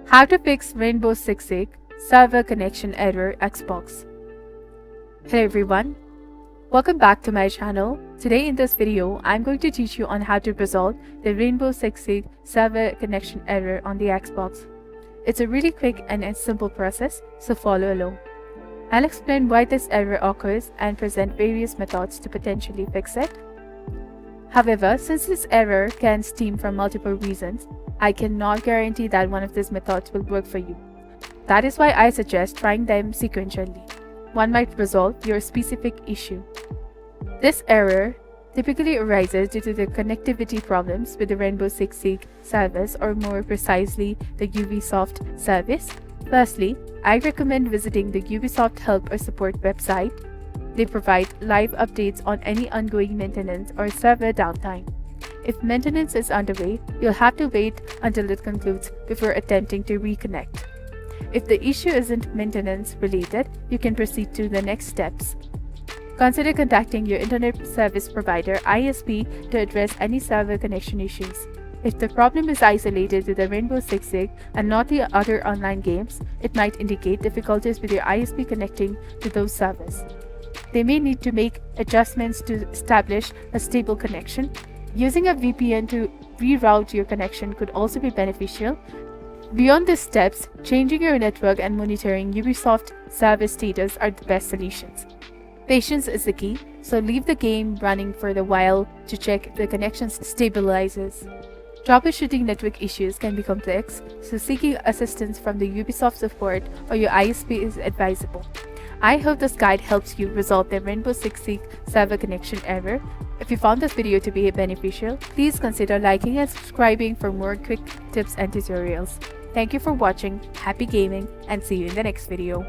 How to fix Rainbow Six Siege server connection error Xbox. Hello everyone, welcome back to my channel. Today in this video, I'm going to teach you on how to resolve the Rainbow Six Siege server connection error on the Xbox. It's a really quick and a simple process, so follow along. I'll explain why this error occurs and present various methods to potentially fix it. However, since this error can stem from multiple reasons, I cannot guarantee that one of these methods will work for you. That is why I suggest trying them sequentially. One might resolve your specific issue. This error typically arises due to the connectivity problems with the Rainbow Six Siege service, or more precisely, the Ubisoft service. Firstly, I recommend visiting the Ubisoft Help or Support website. They provide live updates on any ongoing maintenance or server downtime. If maintenance is underway, you'll have to wait until it concludes before attempting to reconnect. If the issue isn't maintenance related, you can proceed to the next steps. Consider contacting your internet service provider (ISP) to address any server connection issues. If the problem is isolated to the Rainbow Six Siege and not the other online games, it might indicate difficulties with your ISP connecting to those servers. They may need to make adjustments to establish a stable connection. Using a VPN to reroute your connection could also be beneficial. Beyond these steps, changing your network and monitoring Ubisoft service status are the best solutions. Patience is the key, so leave the game running for a while to check if the connection stabilizes. Troubleshooting network issues can be complex, so seeking assistance from the Ubisoft support or your ISP is advisable. I hope this guide helps you resolve the Rainbow Six Siege server connection error. If you found this video to be beneficial, please consider liking and subscribing for more quick tips and tutorials. Thank you for watching, happy gaming, and see you in the next video.